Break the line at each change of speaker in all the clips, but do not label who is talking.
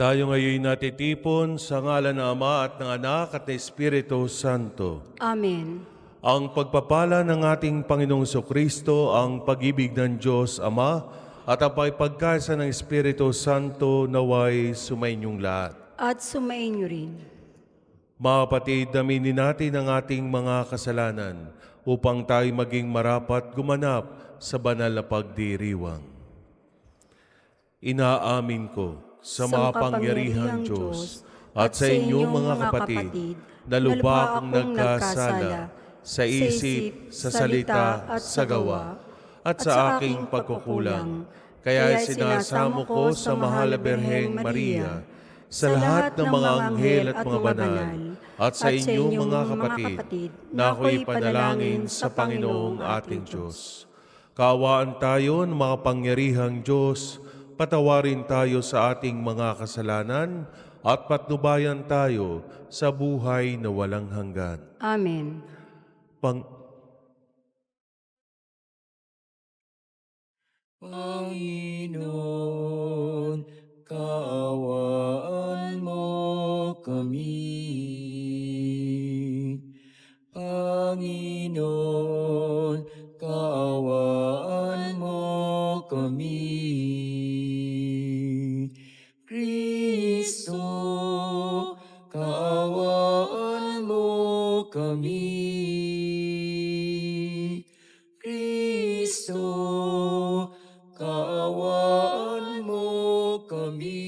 Tayo ngayon natitipon sa ngalan ng Ama at ng Anak at ng Espiritu Santo.
Amen.
Ang pagpapala ng ating Panginoong Kristo, ang pag-ibig ng Diyos Ama, at ang pagkaisa ng Espiritu Santo naway sumainyong lahat.
At sumainyo rin.
Mga kapatid, aminin natin ang ating mga kasalanan upang tayo maging marapat gumanap sa banal na pagdiriwang. Inaamin ko sa makapangyarihang Diyos at sa inyong mga kapatid na lubha akong nagkasala sa isip, sa salita at sa gawa at sa aking pagkukulang. Kaya sinasamo ko sa mahal na Birheng Maria, sa lahat ng mga anghel at mga banal, at sa inyong mga kapatid, na ako'y panalangin sa Panginoong ating Diyos. Kaawaan tayo ng makapangyarihang Diyos, patawarin tayo sa ating mga kasalanan at patnubayan tayo sa buhay na walang hanggan.
Amen.
Panginoon, kaawaan mo kami. Panginoon, kaawaan mo kami. Kristo, kaawaan mo kami. Kristo, kaawaan mo kami.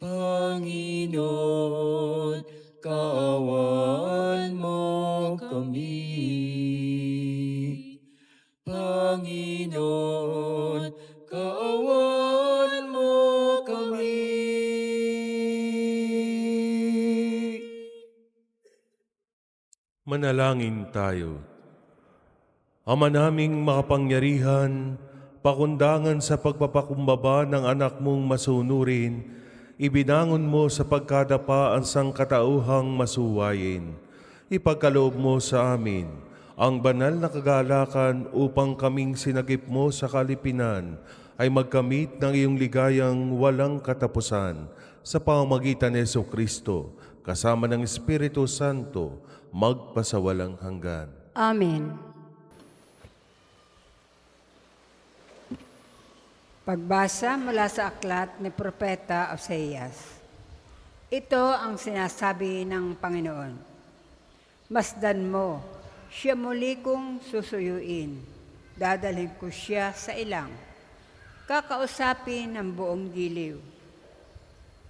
Panginoon, kaawaan mo kami. Panginoon, kaawaan mo kami.
Manalangin tayo. Ama naming makapangyarihan, pakundangan sa pagpapakumbaba ng anak mong masunurin, ibinangon mo sa pagkadapa ang sangkatauhang masuwayin. Ipagkaloob mo sa amin ang banal na kagalakan upang kaming sinagip mo sa kalipinan ay magkamit ng iyong ligayang walang katapusan sa pamamagitan ni Jesucristo, kasama ng Espiritu Santo, magpasawalang hanggan.
Amen. Pagbasa mula sa aklat ni Propeta Oseas. Ito ang sinasabi ng Panginoon. Masdan mo, siya muli kong susuyuin. Dadalhin ko siya sa ilang. Kakausapin ng buong giliw.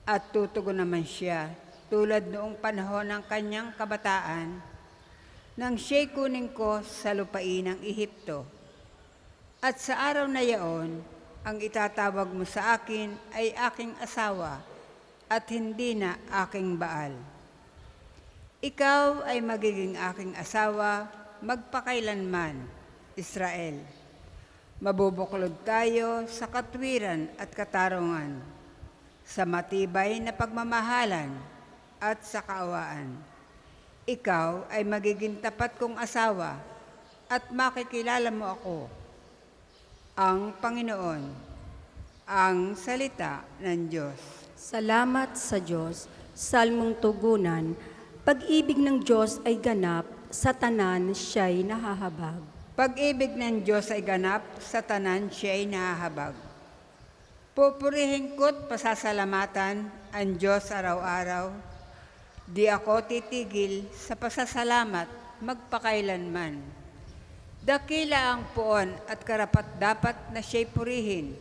At tutugon naman siya tulad noong panahon ng kanyang kabataan nang siya'y kunin ko sa lupain ng Ehipto. At sa araw na yaon, ang itatawag mo sa akin ay aking asawa at hindi na aking Baal. Ikaw ay magiging aking asawa magpakailanman, Israel. Mabubuklod tayo sa katwiran at katarungan, sa matibay na pagmamahalan at sa kaawaan. Ikaw ay magiging tapat kong asawa at makikilala mo ako, ang Panginoon, ang salita ng Diyos.
Salamat sa Diyos, salmong tugunan, pag-ibig ng Diyos ay ganap, sa tanan siya'y nahahabag.
Pag-ibig ng Diyos ay ganap, sa tanan siya'y nahahabag. Pupurihin ko't pasasalamatan ang Diyos araw-araw. Di ako titigil sa pasasalamat magpakailanman. Dakila ang puon at karapat-dapat na siya'y purihin.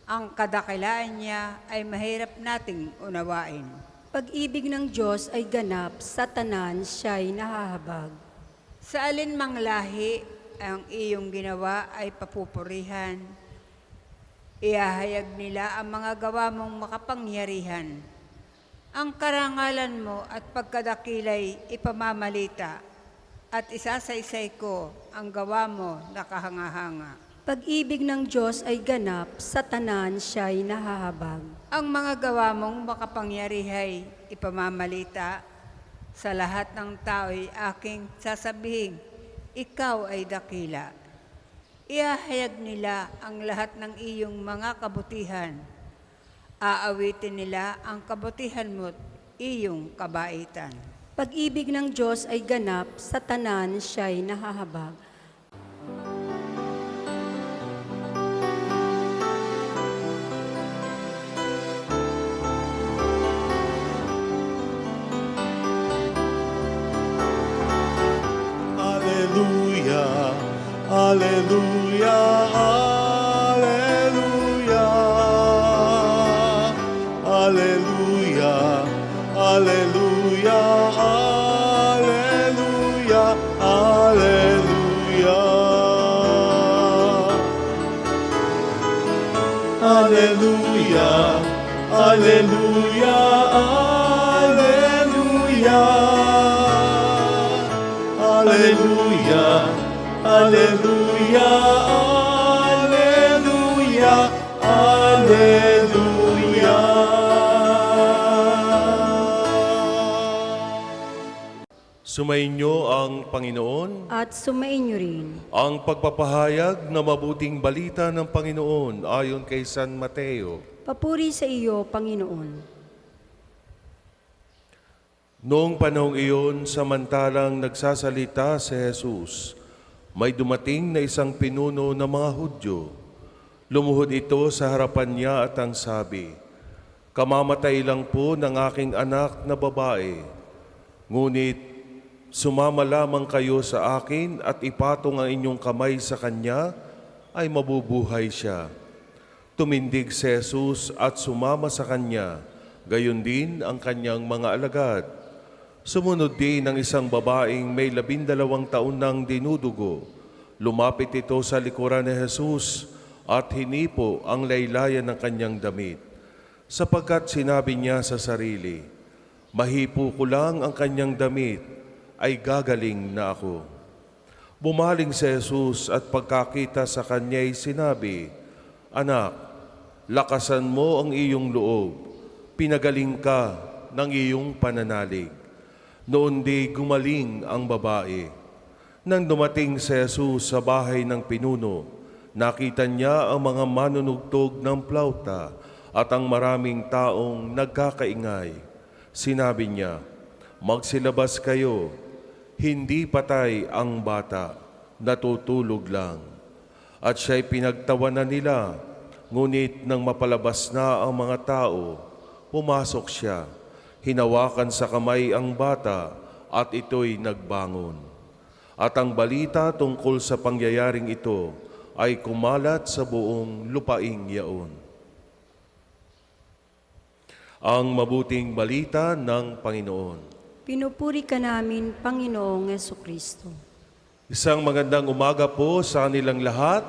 Ang kadakilaan niya ay mahirap nating unawain.
Pag-ibig ng Diyos ay ganap, sa tanan siya'y nahahabag.
Sa alinmang lahi ang iyong ginawa ay papupurihan. Iahayag nila ang mga gawa mong makapangyarihan. Ang karangalan mo at pagkadakilay ipamamalita, at isasaysay ko ang gawa mo na kahanga-hanga.
Pag-ibig ng Diyos ay ganap, sa tanan siya'y nahahabag.
Ang mga gawa mong makapangyarihay ipamamalita, sa lahat ng tao'y aking sasabihin, ikaw ay dakila. Iahayag nila ang lahat ng iyong mga kabutihan. Aawitin nila ang kabutihan mo't iyong kabaitan.
Pag-ibig ng Diyos ay ganap, sa tanan siya'y nahahabag.
Alleluia, alleluia, alleluia. Alleluia, alleluia, alleluia, alleluia. Alleluia, alleluia, alleluia. Alleluia, alleluia, alleluia, alleluia. Sumainyo ang Panginoon.
At sumainyo rin.
Ang pagpapahayag na mabuting balita ng Panginoon ayon kay San Mateo.
Papuri sa iyo, Panginoon.
Noong panahong iyon, samantalang nagsasalita si Jesus, may dumating na isang pinuno ng mga Hudyo. Lumuhod ito sa harapan niya at ang sabi, "Kamamatay lang po ng aking anak na babae. Ngunit sumama lamang kayo sa akin at ipatong ang inyong kamay sa kanya, ay mabubuhay siya." Tumindig si Jesus at sumama sa kanya, gayon din ang kanyang mga alagad. Sumunod din ang isang babaeng may 12 taon nang dinudugo. Lumapit ito sa likuran ni Jesus at hinipo ang laylayan ng kanyang damit. Sapagkat sinabi niya sa sarili, "Mahipo ko lang ang kanyang damit, ay gagaling na ako." Bumaling si Jesus at pagkakita sa kanya'y sinabi, "Anak, lakasan mo ang iyong loob, pinagaling ka ng iyong pananalig." Noon di gumaling ang babae. Nang dumating si Jesus sa bahay ng pinuno, nakita niya ang mga manunugtog ng plauta at ang maraming taong nagkakaingay. Sinabi niya, "Magsilabas kayo, hindi patay ang bata, natutulog lang." At siya'y pinagtawanan nila, ngunit nang mapalabas na ang mga tao, pumasok siya. Hinawakan sa kamay ang bata at ito'y nagbangon. At ang balita tungkol sa pangyayaring ito ay kumalat sa buong lupaing yaon. Ang mabuting balita ng Panginoon.
Pinupuri ka namin, Panginoong Jesucristo.
Isang magandang umaga po sa kanilang lahat.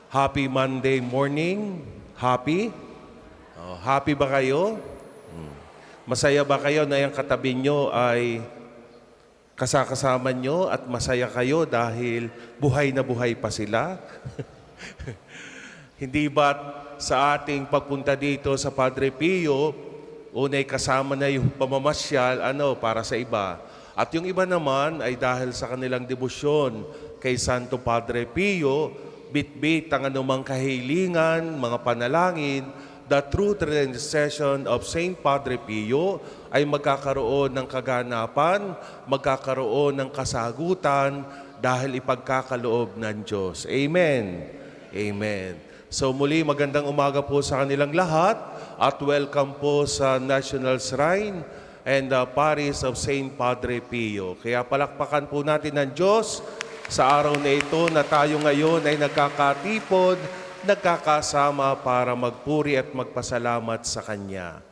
Happy Monday morning. Happy? Happy ba kayo? Masaya ba kayo na yung katabi nyo ay kasakasama nyo at masaya kayo dahil buhay na buhay pa sila? Hindi ba sa ating pagpunta dito sa Padre Pio, unay kasama na yung pamamasyal para sa iba. At yung iba naman ay dahil sa kanilang debosyon kay Santo Padre Pio, bitbit ang anumang kahilingan, mga panalangin, the truth intercession of Saint Padre Pio ay magkakaroon ng kaganapan, magkakaroon ng kasagutan dahil ipagkakaloob ng Diyos. Amen. Amen. So muli magandang umaga po sa kanilang lahat at welcome po sa National Shrine and the Parish of Saint Padre Pio. Kaya palakpakan po natin ng Diyos sa araw na ito na tayo ngayon ay nagkakatipon, nagkakasama para magpuri at magpasalamat sa Kanya.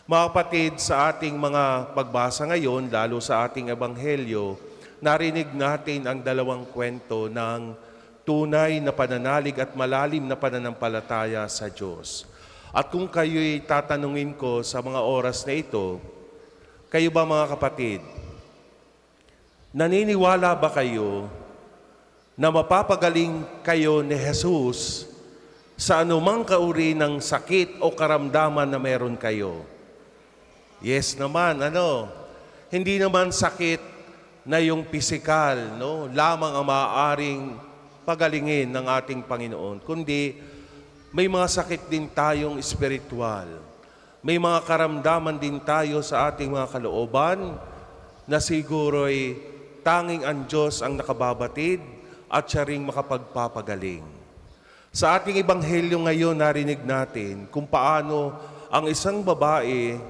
Mga kapatid, sa ating mga pagbasa ngayon, lalo sa ating ebanghelyo, narinig natin ang dalawang kwento ng tunay na pananalig at malalim na pananampalataya sa Diyos. At kung kayo'y tatanungin ko sa mga oras na ito, kayo ba mga kapatid, naniniwala ba kayo na mapapagaling kayo ni Jesus sa anumang kauri ng sakit o karamdaman na meron kayo? Yes naman, hindi naman sakit na yung pisikal, lamang ang maaaring pagalingin ng ating Panginoon, kundi may mga sakit din tayong espiritual. May mga karamdaman din tayo sa ating mga kalooban na siguro'y tanging ang Diyos ang nakababatid at siya ring makapagpapagaling. Sa ating ebanghelyo ngayon, narinig natin kung paano ang isang babae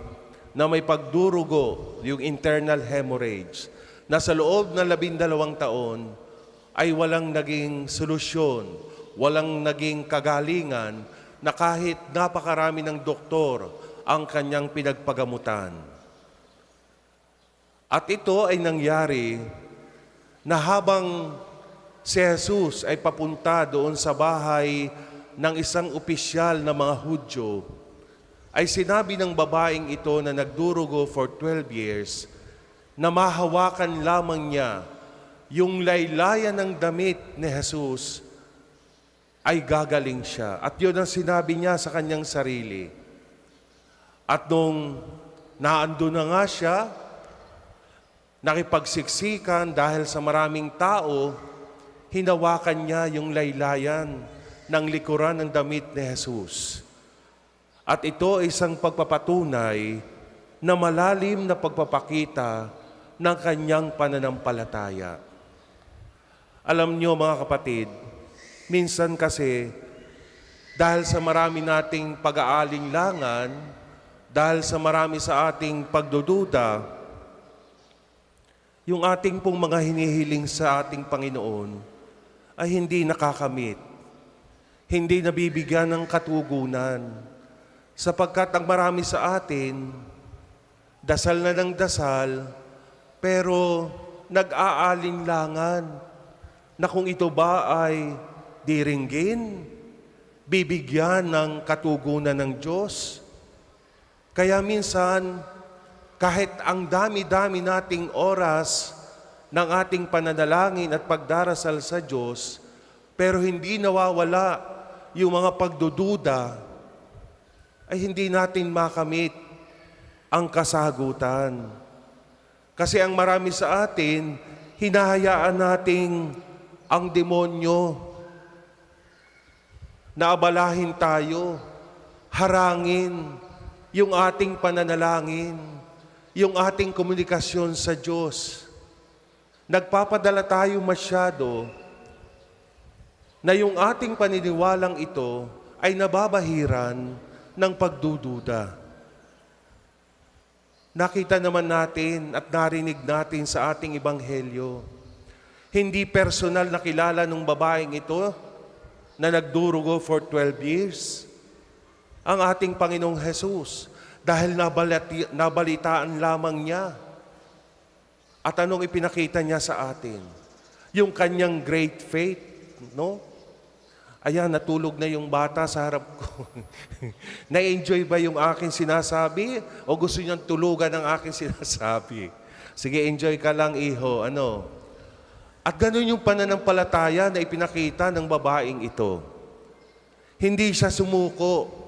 na may pagdurugo, yung internal hemorrhage, na sa loob ng 12 taon ay walang naging solusyon, walang naging kagalingan na kahit napakarami ng doktor ang kanyang pinagpagamutan. At ito ay nangyari na habang si Jesus ay papunta doon sa bahay ng isang opisyal na mga Hudyo, ay sinabi ng babaeng ito na nagdurugo for 12 years na mahawakan lamang niya yung laylayan ng damit ni Jesus ay gagaling siya. At yun ang sinabi niya sa kanyang sarili. At nung naando na nga siya, nakipagsiksikan dahil sa maraming tao, hinawakan niya yung laylayan ng likuran ng damit ni Jesus. At ito ay isang pagpapatunay na malalim na pagpapakita ng kanyang pananampalataya. Alam niyo mga kapatid, minsan kasi dahil sa marami nating pag-aalinlangan, dahil sa marami sa ating pagdududa, yung ating pong mga hinihiling sa ating Panginoon ay hindi nakakamit, hindi nabibigyan ng katugunan, sapagkat ang marami sa atin, dasal na ng dasal, pero nag-aalinlangan na kung ito ba ay diringgin, bibigyan ng katugunan ng Diyos. Kaya minsan, kahit ang dami-dami nating oras ng ating pananalangin at pagdarasal sa Diyos, pero hindi nawawala yung mga pagdududa, ay hindi natin makamit ang kasagutan. Kasi ang marami sa atin, hinahayaan nating ang demonyo na abalahin tayo, harangin yung ating pananalangin, yung ating komunikasyon sa Diyos. Nagpapadala tayo masyado na yung ating paniniwalang ito ay nababahiran ng pagdududa. Nakita naman natin at narinig natin sa ating ebanghelyo, hindi personal na kilala ng babaeng ito na nagdurugo for 12 years ang ating Panginoong Jesus dahil nabalitaan lamang niya. At anong ipinakita niya sa atin? Yung kanyang great faith, no? Ayan, natulog na yung bata sa harap ko. Na-enjoy ba yung aking sinasabi? O gusto niyang tulugan ang aking sinasabi? Sige, enjoy ka lang, iho. Ano? At ganun yung pananampalataya na ipinakita ng babaeng ito. Hindi siya sumuko.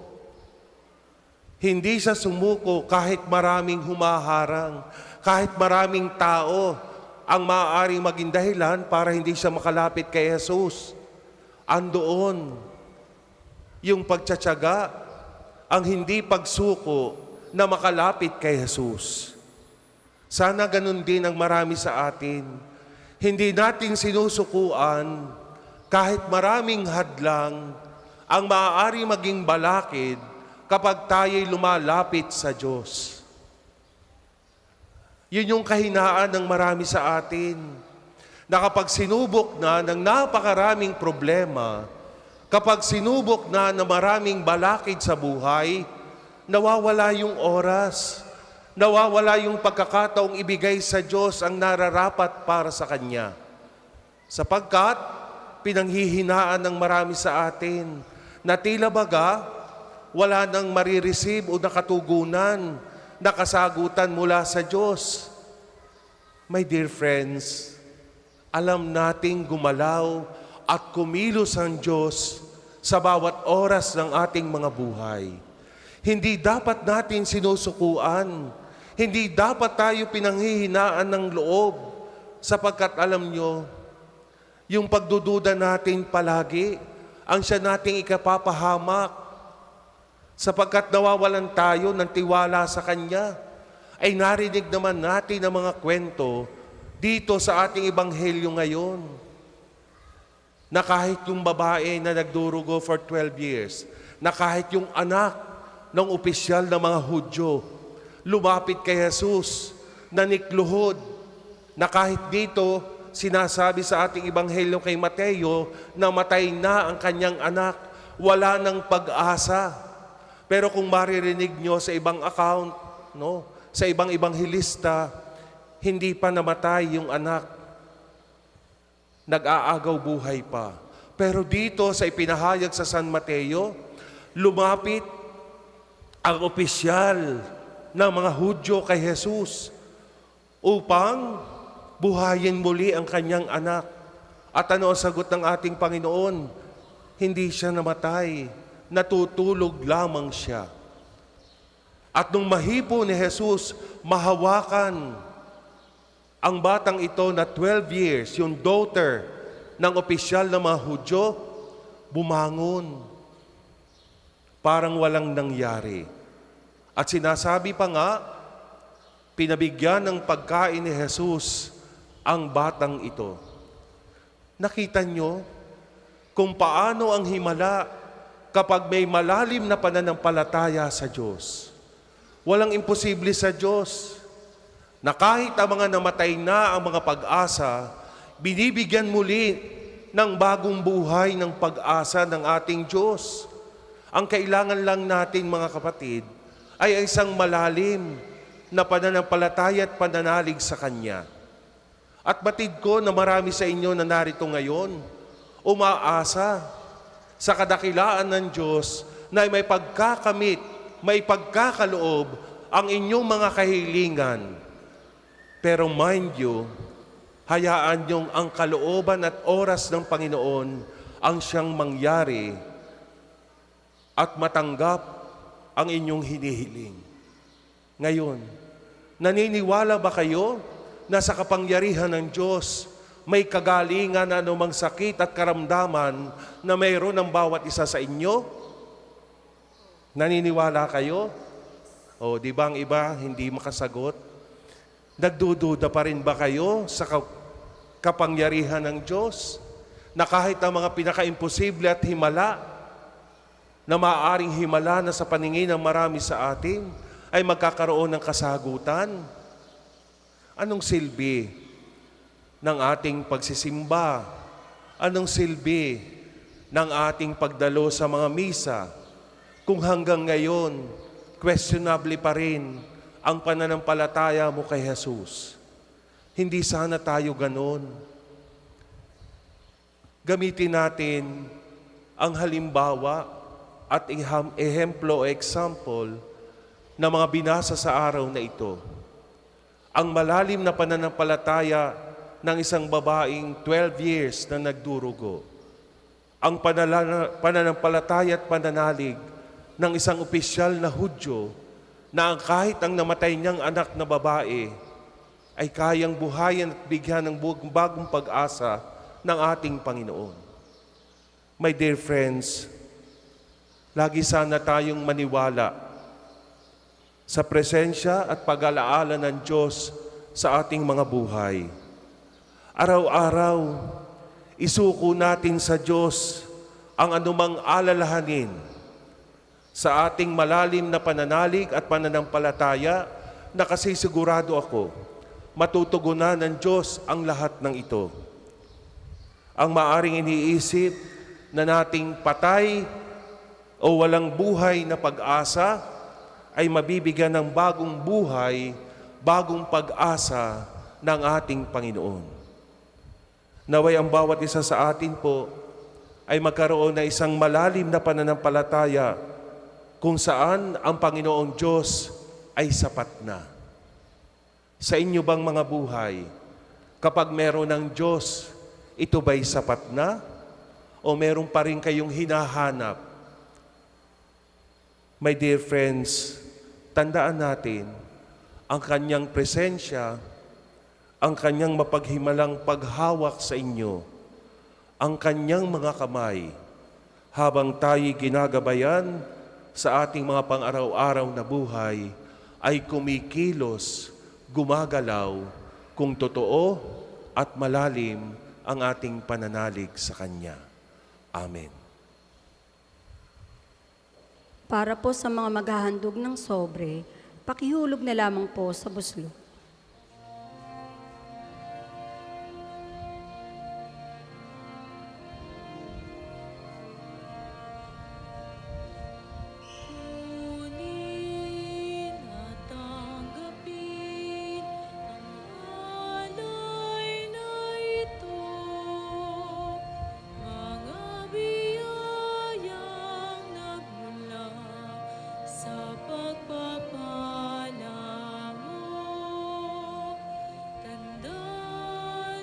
Hindi siya sumuko kahit maraming humaharang, kahit maraming tao ang maaaring maging dahilan para hindi siya makalapit kay Jesus. Andoon yung pagtsatsaga, ang hindi pagsuko na makalapit kay Jesus. Sana ganun din ang marami sa atin. Hindi natin sinusukuan kahit maraming hadlang ang maaari maging balakid kapag tayo'y lumalapit sa Diyos. Yun yung kahinaan ng marami sa atin, na kapag sinubok na ng napakaraming problema, kapag sinubok na ng maraming balakid sa buhay, nawawala yung oras, nawawala yung pagkakataong ibigay sa Diyos ang nararapat para sa Kanya. Sapagkat pinanghihinaan ng marami sa atin na tila baga wala nang marireceive o nakatugunan na kasagutan mula sa Diyos. My dear friends, alam nating gumalaw at kumilos ang Diyos sa bawat oras ng ating mga buhay. Hindi dapat natin sinusukuan. Hindi dapat tayo pinanghihinaan ng loob sapagkat alam nyo, yung pagdududa natin palagi ang siya nating ikapapahamak, sapagkat nawawalan tayo ng tiwala sa Kanya. Ay narinig naman natin ang mga kwento dito sa ating ebanghelyo ngayon, na kahit yung babae na nagdurugo for 12 years, na kahit yung anak ng opisyal ng mga Hudyo, lumapit kay Jesus, nanikluhod, na kahit dito, sinasabi sa ating ebanghelyo kay Mateo, na matay na ang kanyang anak, wala ng pag-asa. Pero kung maririnig nyo sa ibang account, no, sa ibang ebanghelista, hindi pa namatay yung anak, nag-aagaw buhay pa. Pero dito sa ipinahayag sa San Mateo, lumapit ang opisyal ng mga Hudyo kay Jesus upang buhayin muli ang kanyang anak. At ano ang sagot ng ating Panginoon? Hindi siya namatay, natutulog lamang siya. At nung mahipo ni Jesus, mahawakan ang batang ito na 12 years, yung daughter ng opisyal ng mga Hudyo, bumangon. Parang walang nangyari. At sinasabi pa nga, pinabigyan ng pagkain ni Jesus ang batang ito. Nakita nyo kung paano ang himala kapag may malalim na pananampalataya sa Diyos. Walang imposible sa Diyos, na kahit ang mga namatay na ang mga pag-asa, binibigyan muli ng bagong buhay ng pag-asa ng ating Diyos. Ang kailangan lang natin, mga kapatid, ay isang malalim na pananampalataya at pananalig sa Kanya. At batid ko na marami sa inyo na narito ngayon, umaasa sa kadakilaan ng Diyos na may pagkakamit, may pagkakaloob ang inyong mga kahilingan. Pero mind you, hayaan niyong ang kalooban at oras ng Panginoon ang siyang mangyari at matanggap ang inyong hinihiling. Ngayon, naniniwala ba kayo na sa kapangyarihan ng Diyos may kagalingan na anumang sakit at karamdaman na mayroon ng bawat isa sa inyo? Naniniwala kayo? O, di ba ang iba hindi makasagot? Nagdududa pa rin ba kayo sa kapangyarihan ng Diyos? Na kahit ang mga pinaka-imposible at himala, na maaaring himala na sa paningin ng marami sa atin, ay magkakaroon ng kasagutan? Anong silbi ng ating pagsisimba? Anong silbi ng ating pagdalo sa mga misa kung hanggang ngayon questionable pa rin ang pananampalataya mo kay Jesus? Hindi sana tayo ganon. Gamitin natin ang halimbawa at ehemplo o example na mga binasa sa araw na ito. Ang malalim na pananampalataya ng isang babaeng 12 years na nagdurugo. Ang pananampalataya at pananalig ng isang opisyal na Hudyo na kahit ang namatay niyang anak na babae ay kayang buhayan at bigyan ng bagong pag-asa ng ating Panginoon. My dear friends, lagi sana tayong maniwala sa presensya at pag-alaala ng Diyos sa ating mga buhay. Araw-araw, isuko natin sa Diyos ang anumang alalahanin sa ating malalim na pananalig at pananampalataya na kasi sigurado ako, matutugunan ng Diyos ang lahat ng ito. Ang maaring iniisip na nating patay o walang buhay na pag-asa ay mabibigyan ng bagong buhay, bagong pag-asa ng ating Panginoon. Naway ang bawat isa sa atin po ay magkaroon ng isang malalim na pananampalataya kung saan ang Panginoong Diyos ay sapat na. Sa inyo bang mga buhay, kapag meron ng Diyos, ito ba'y sapat na? O meron pa rin kayong hinahanap? My dear friends, tandaan natin, ang kanyang presensya, ang kanyang mapaghimalang paghawak sa inyo, ang kanyang mga kamay, habang tayo'y ginagabayan sa ating mga pang-araw-araw na buhay, ay kumikilos, gumagalaw, kung totoo at malalim ang ating pananalig sa Kanya. Amen.
Para po sa mga maghahandog ng sobre, pakihulog na lamang po sa buslo.
Kunin at tanggapin ang alay na ito, mga biyayang nagmula sa pagpapala mo. Tanda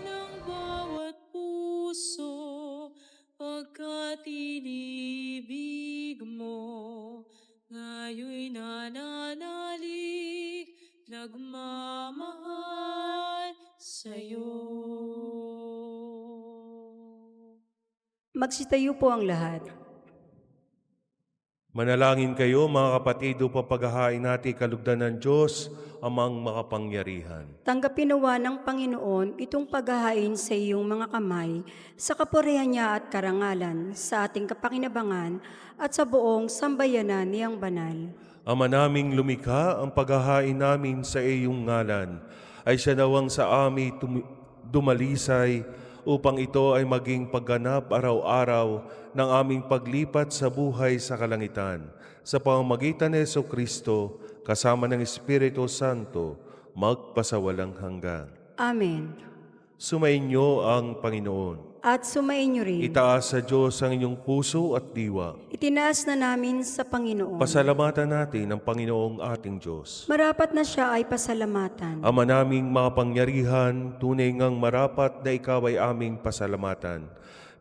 ng bawat puso pagkat inibig mo. Ngayon'y nananalig, nagmamahal sa'yo.
Magsitayo po ang lahat.
Manalangin kayo mga kapatid upang paghahain natin kalugdan ng Diyos amang makapangyarihan.
Tanggapin nawa ng Panginoon itong paghahain sa iyong mga kamay, sa kapurihan niya at karangalan, sa ating kapakinabangan at sa buong sambayanan niyang banal.
Ama naming lumikha, ang paghahain namin sa iyong ngalan ay siya nawang sa amin dumalisay upang ito ay maging pagganap araw-araw ng aming paglipat sa buhay sa kalangitan. Sa pamamagitan ni Jesucristo, kasama ng Espiritu Santo, magpasawalang hanggan.
Amen.
Sumainyo ang Panginoon.
At sumainyo rin.
Itaas sa Diyos ang inyong puso at diwa.
Itinaas na namin sa Panginoon.
Pasalamatan natin ang Panginoong ating Diyos.
Marapat na siya ay pasalamatan.
Ama naming makapangyarihan, tunay ngang marapat na ikaw ay aming pasalamatan.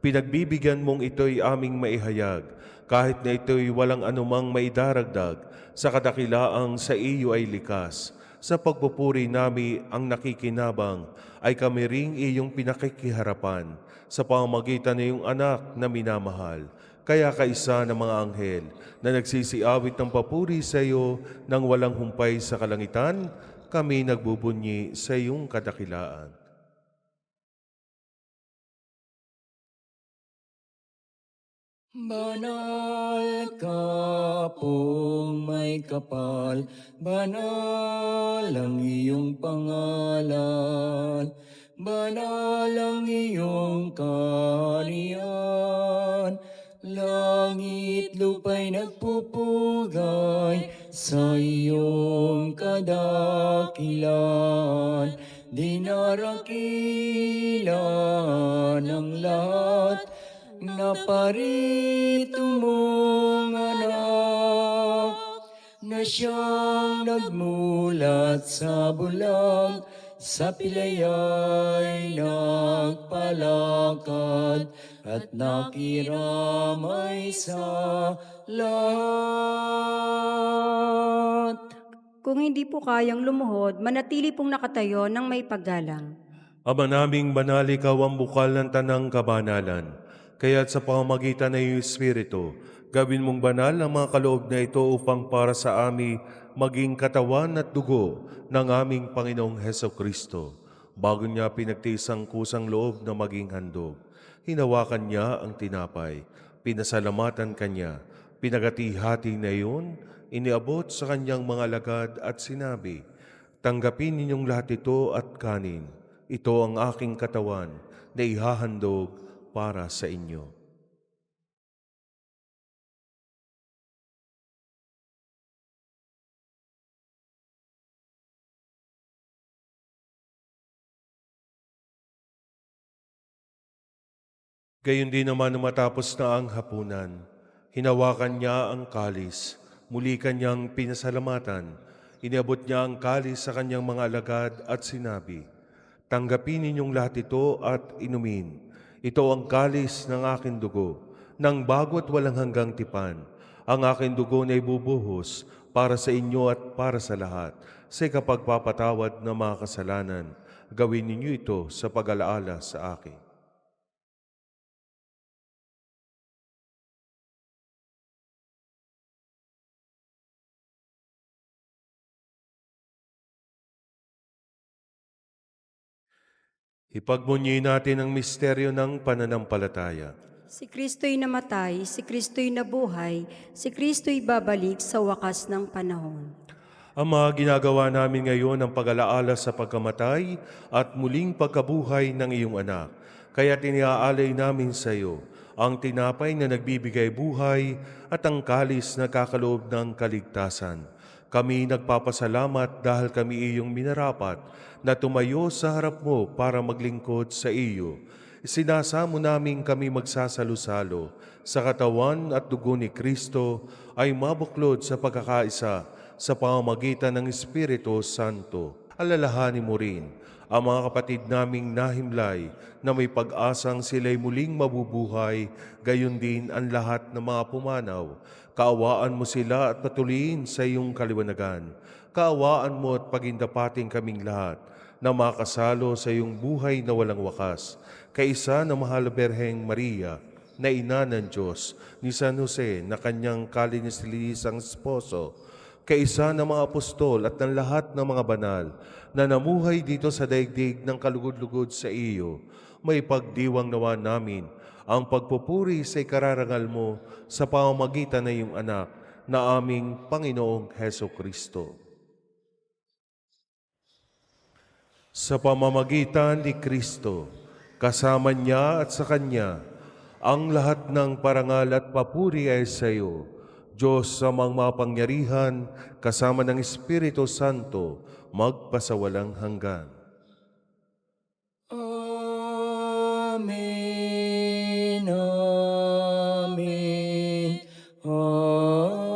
Pinagbibigyan mong ito'y aming maihayag, kahit na ito'y walang anumang maidaragdag, sa kadakilaang sa iyo ay likas. Sa pagpupuri nami ang nakikinabang, ay kami ring iyong pinakikiharapan, sa pamamagitan ng iyong anak na minamahal. Kaya kaisa ng mga anghel na nagsisiawit ng papuri sa iyo nang walang humpay sa kalangitan, kami nagbubunyi sa iyong kadakilaan.
Banal ka pong may kapal, banal ang iyong pangalan, banal ang iyong kaharian. Langit lupa'y nagpupugay sa iyong kadakilan. Dinarakilan ang lahat na parito mong anak, na siyang nagmulat sa bulag, sa pilaya'y nagpalakad, at nakiramay sa lahat.
Kung hindi po kayang lumuhod, manatili pong nakatayo ng may paggalang.
Ama naming banal, ikaw ang bukal ng tanang kabanalan. Kaya't sa pamamagitan ng iyong Espiritu, gawin mong banal ang mga kaloob na ito upang para sa amin maging katawan at dugo ng aming Panginoong Hesukristo. Bago niya pinagtiis ang kusang loob na maging handog, hinawakan niya ang tinapay, pinasalamatan kanya, pinagati-hati na iyon, iniabot sa kanyang mga alagad at sinabi, "Tanggapin ninyong lahat ito at kanin. Ito ang aking katawan na ihahandog para sa inyo." Gayon din naman nung matapos na ang hapunan, hinawakan niya ang kalis, muli kanyang pinasalamatan, iniabot niya ang kalis sa kanyang mga alagad at sinabi, "Tanggapin ninyong lahat ito at inumin. Ito ang kalis ng aking dugo, ng bago at walang hanggang tipan. Ang aking dugo na ibubuhos para sa inyo at para sa lahat, sa ikapagpapatawad ng mga kasalanan. Gawin ninyo ito sa pag-alaala sa akin." Ipagmunyi natin ang misteryo ng pananampalataya.
Si Kristo'y namatay, si Kristo'y nabuhay, si Kristo'y babalik sa wakas ng panahon.
Ama, ginagawa namin ngayon ang pag-alaala sa pagkamatay at muling pagkabuhay ng iyong anak. Kaya tiniaalay namin sa iyo ang tinapay na nagbibigay buhay at ang kalis na kakaloob ng kaligtasan. Kami nagpapasalamat dahil kami iyong minarapat na tumayo sa harap mo para maglingkod sa iyo. Isinasamo namin kami magsasalo-salo sa katawan at dugo ni Kristo ay mabuklod sa pagkakaisa sa pamamagitan ng Espiritu Santo. Alalahanin mo rin ang mga kapatid naming nahimlay na may pag-asang sila'y muling mabubuhay, gayon din ang lahat ng mga pumanaw. Kaawaan mo sila at patuloyin sa iyong kaliwanagan. Kaawaan mo at pagindapating kaming lahat na makasalo sa iyong buhay na walang wakas. Kaisa na Mahal na Berheng Maria, na ina ng Diyos, ni San Jose na kanyang kalinilisang esposo, kaisa ng mga apostol at ng lahat ng mga banal na namuhay dito sa daigdig ng kalugod-lugod sa iyo, may pagdiwang nawa namin ang pagpupuri sa ikararangal mo sa pamamagitan ng iyong anak na aming Panginoong Heso Kristo. Sa pamamagitan ni Kristo, kasama niya at sa Kanya, ang lahat ng parangal at papuri ay sa iyo, Diyos amang mapangyarihan, kasama ng Espiritu Santo, magpasawalang hanggan.
Amen. Amen. Amen.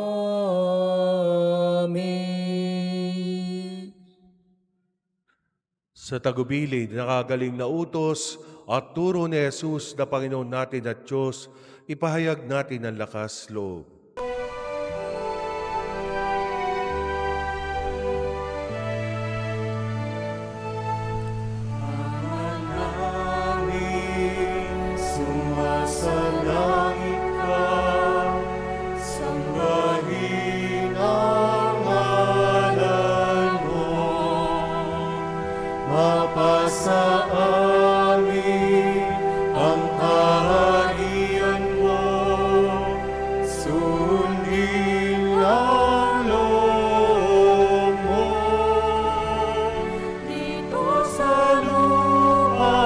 Sa tagubilid, nakagaling na utos at turo ni Jesus na Panginoon natin at Diyos, ipahayag natin ang lakas loob.
Sumasalangit ka, sambahin ang ngalan mo, mapasa amin ang kaharian mo, sundin ang loob mo. Dito sa lupa,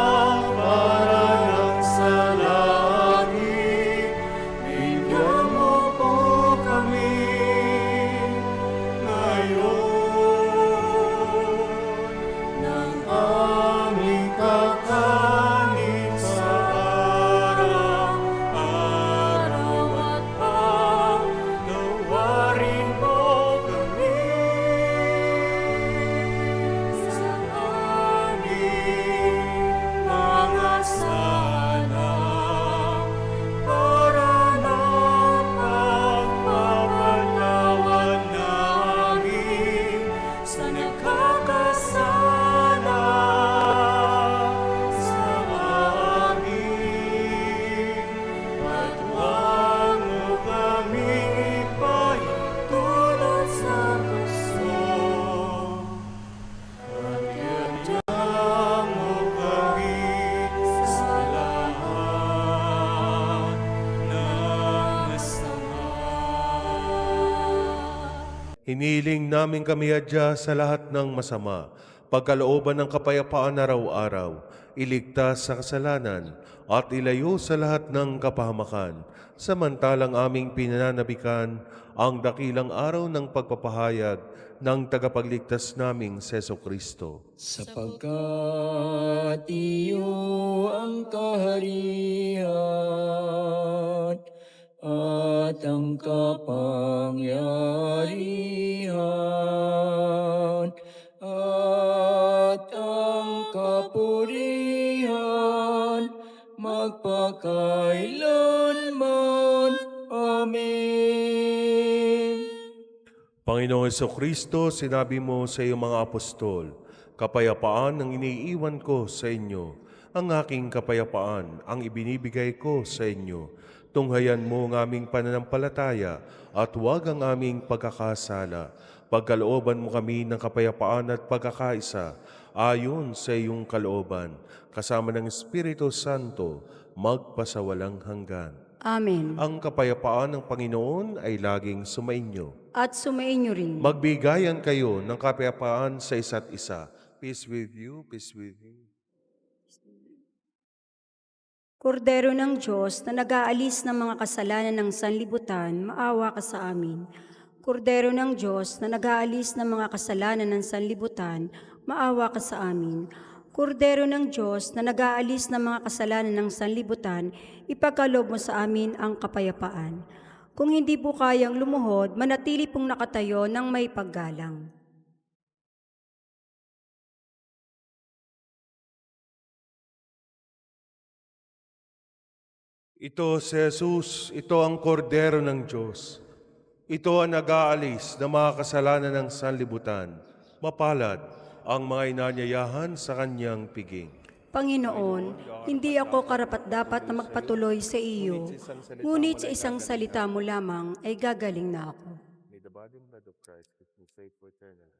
parang sa langit, bigyan mo po kami ngayon ng aming kakanin sa araw-araw at pagnawarin mo kami sa aming mga sala para na pagpapatawad namin sa nagkakasala sa amin. At huwag mo kami ipahintulot sa gusto, at iadya mo kami sa lahat ng masama.
Hiniling namin kami adya sa lahat ng masama, pagkalooban ng kapayapaan araw-araw, iligtas sa kasalanan, at ilayo sa lahat ng kapahamakan, samantalang aming pinananabikan ang dakilang araw ng pagpapahayag ng tagapagligtas naming Seso Kristo.
Sapagkat iyo ang kaharian at ang kapangyarihan at ang kapurihan magpakailanman. Amen.
Panginoong Jesucristo, sinabi mo sa iyong mga apostol, kapayapaan ang iniiwan ko sa inyo, ang aking kapayapaan ang ibinibigay ko sa inyo. Tunghayan mo ang aming pananampalataya at huwag ang aming pagkakasala. Pagkalooban mo kami ng kapayapaan at pagkakaisa, ayon sa iyong kalooban, kasama ng Espiritu Santo, magpasawalang hanggan.
Amen.
Ang kapayapaan ng Panginoon ay laging sumainyo.
At sumainyo rin.
Magbigayan kayo ng kapayapaan sa isa't isa. Peace with you, peace with you.
Kordero ng Diyos na nag-aalis ng mga kasalanan ng sanlibutan, maawa ka sa amin. Kordero ng Diyos na nag-aalis ng mga kasalanan ng sanlibutan, maawa ka sa amin. Kordero ng Diyos na nag-aalis ng mga kasalanan ng sanlibutan, ipagkaloob mo sa amin ang kapayapaan. Kung hindi po kayang lumuhod, manatili pong nakatayo ng may paggalang.
Ito si Jesus, ito ang kordero ng Diyos. Ito ang nag-aalis ng mga kasalanan ng sanlibutan. Mapalad ang mga inanyayahan sa kanyang piging.
Panginoon, hindi ako karapat-dapat na magpatuloy sa iyo, ngunit sa isang salita mo lamang ay gagaling na ako.
May the body and blood of Christ keep me safe for eternal.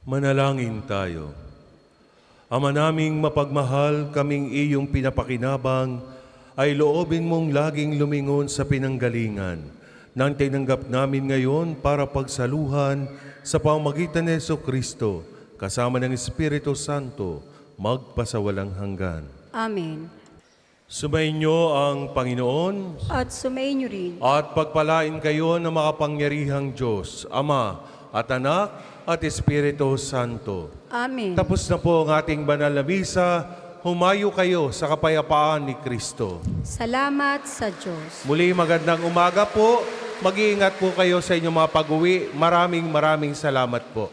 Manalangin tayo. Ama naming mapagmahal, kaming iyong pinapakinabang, ay loobin mong laging lumingon sa pinanggalingan nang tinanggap namin ngayon para pagsaluhan sa pamamagitan ni Jesucristo, kasama ng Espiritu Santo, magpasawalang hanggan.
Amen.
Sumainyo ang Panginoon
At sumainyo rin.
at pagpalain kayo ng makapangyarihang Diyos, Ama at Anak at Espiritu Santo.
Amen.
Tapos na po ang ating banal na misa. Humayo kayo sa kapayapaan ni Kristo.
Salamat sa Diyos.
Muli magandang umaga po. Mag-iingat po kayo sa inyong mga pag-uwi. Maraming salamat po.